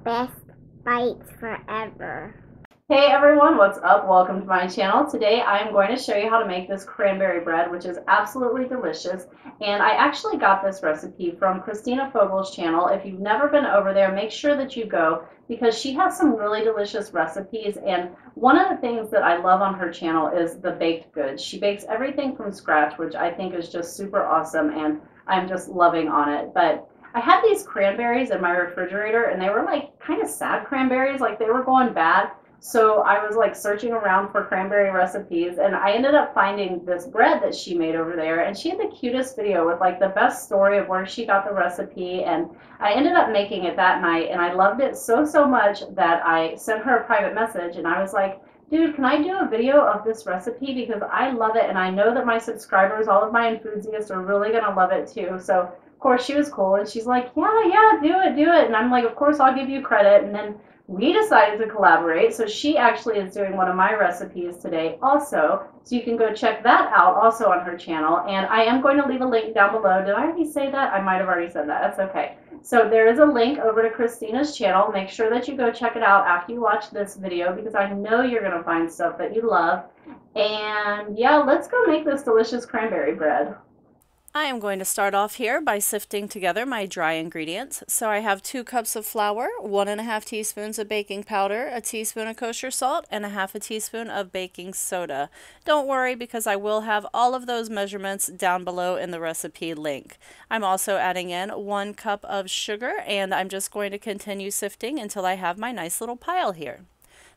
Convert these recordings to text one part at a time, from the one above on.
Best bites forever. Hey everyone, what's up? Welcome to my channel. Today I'm going to show you how to make this cranberry bread, which is absolutely delicious. And I actually got this recipe from Christina Fogal's channel. If you've never been over there, make sure that you go because she has some really delicious recipes. And one of the things that I love on her channel is the baked goods. She bakes everything from scratch, which I think is just super awesome, and I'm just loving on it. But I had these cranberries in my refrigerator and they were like kind of sad cranberries, like they were going bad. So I was like searching around for cranberry recipes and I ended up finding this bread that she made over there, and she had the cutest video with like the best story of where she got the recipe, and I ended up making it that night and I loved it so much that I sent her a private message and I was like, dude, can I do a video of this recipe because I love it and I know that my subscribers, all of my enthusiasts, are really gonna love it too. So of course she was cool and she's like, yeah, do it. And I'm like, of course I'll give you credit. And then we decided to collaborate. So she actually is doing one of my recipes today also. So you can go check that out also on her channel. And I am going to leave a link down below. Did I already say that? I might have already said that. That's okay. So there is a link over to Christina's channel. Make sure that you go check it out after you watch this video because I know you're going to find stuff that you love. And yeah, let's go make this delicious cranberry bread. I am going to start off here by sifting together my dry ingredients. So I have 2 cups of flour, 1½ teaspoons of baking powder, a teaspoon of kosher salt, and a half a teaspoon of baking soda. Don't worry because I will have all of those measurements down below in the recipe link. I'm also adding in 1 cup of sugar, and I'm just going to continue sifting until I have my nice little pile here.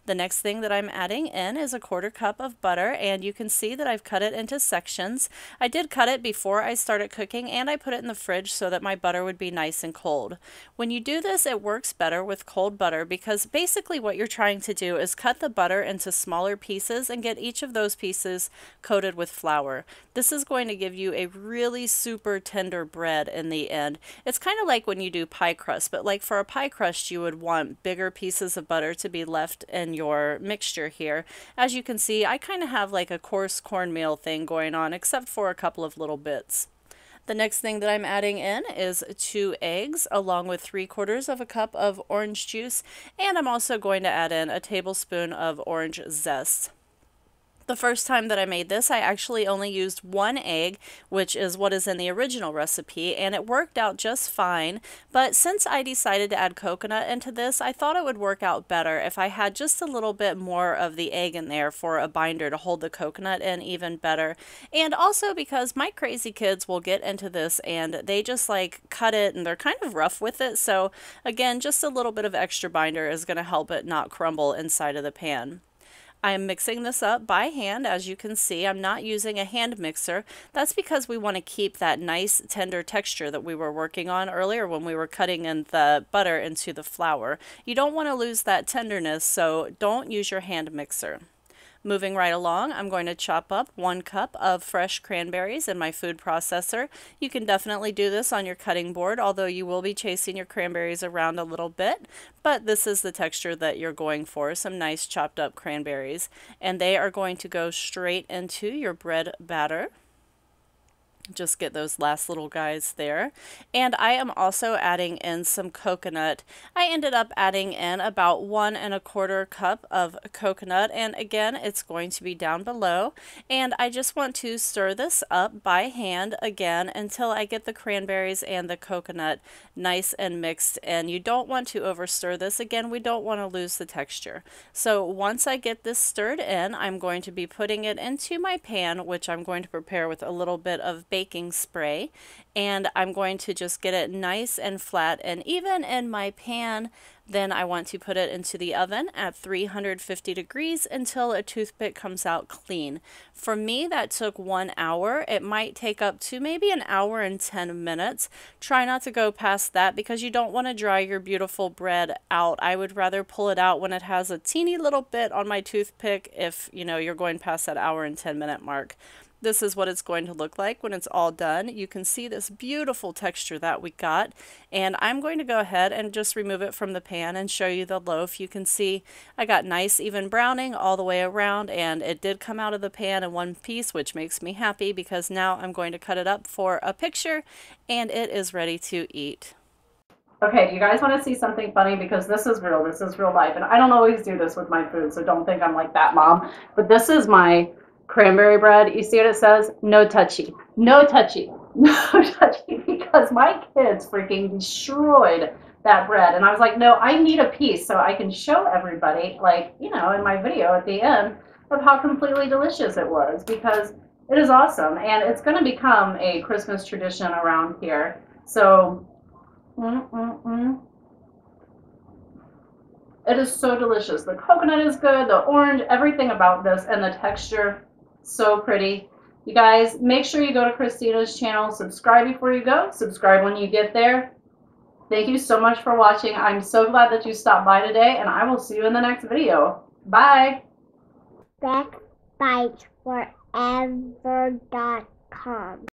The next thing that I'm adding in is a 1/4 cup of butter, and you can see that I've cut it into sections. I did cut it before I started cooking, and I put it in the fridge so that my butter would be nice and cold. When you do this, it works better with cold butter because basically what you're trying to do is cut the butter into smaller pieces and get each of those pieces coated with flour. This is going to give you a really super tender bread in the end. It's kind of like when you do pie crust, but like for a pie crust you would want bigger pieces of butter to be left in your mixture here. As you can see, I kind of have like a coarse cornmeal thing going on except for a couple of little bits. The next thing that I'm adding in is 2 eggs along with 3/4 of a cup of orange juice, and I'm also going to add in a tablespoon of orange zest. The first time that I made this, I actually only used 1 egg, which is what is in the original recipe, and it worked out just fine. But since I decided to add coconut into this, I thought it would work out better if I had just a little bit more of the egg in there for a binder to hold the coconut in even better. And also because my crazy kids will get into this and they just like cut it and they're kind of rough with it. So again, just a little bit of extra binder is going to help it not crumble inside of the pan. I am mixing this up by hand. As you can see, I'm not using a hand mixer. That's because we want to keep that nice tender texture that we were working on earlier when we were cutting in the butter into the flour. You don't want to lose that tenderness, so don't use your hand mixer. Moving right along, I'm going to chop up 1 cup of fresh cranberries in my food processor. You can definitely do this on your cutting board, although you will be chasing your cranberries around a little bit, but this is the texture that you're going for, some nice chopped up cranberries. And they are going to go straight into your bread batter. Just get those last little guys there. And I am also adding in some coconut. I ended up adding in about 1 1/4 cup of coconut, and again it's going to be down below, and I just want to stir this up by hand again until I get the cranberries and the coconut nice and mixed. And you don't want to over stir this. Again, we don't want to lose the texture. So once I get this stirred in, I'm going to be putting it into my pan, which I'm going to prepare with a little bit of baking spray, and I'm going to just get it nice and flat and even in my pan. Then I want to put it into the oven at 350 degrees until a toothpick comes out clean. For me, that took 1 hour. It might take up to maybe 1 hour and 10 minutes. Try not to go past that because you don't want to dry your beautiful bread out. I would rather pull it out when it has a teeny little bit on my toothpick if you're going past that 1 hour and 10 minute mark. This is what it's going to look like when it's all done. You can see this beautiful texture that we got, and I'm going to go ahead and just remove it from the pan and show you the loaf. You can see I got nice even browning all the way around, and it did come out of the pan in one piece, which makes me happy because now I'm going to cut it up for a picture and it is ready to eat. Okay, do you guys want to see something funny? Because this is real. This is real life. And I don't always do this with my food, so don't think I'm like that mom. But this is my cranberry bread. You see what it says? No touchy. No touchy. No touchy. Because my kids freaking destroyed that bread. And I was like, no, I need a piece so I can show everybody, like, you know, in my video at the end of how completely delicious it was. Because it is awesome. And it's going to become a Christmas tradition around here. So... It is so delicious. The coconut is good, the orange, everything about this, and the texture, so pretty. You guys, make sure you go to Christina's channel, subscribe before you go, subscribe when you get there. Thank you so much for watching. I'm so glad that you stopped by today, and I will see you in the next video. Bye! BackBitesForever.com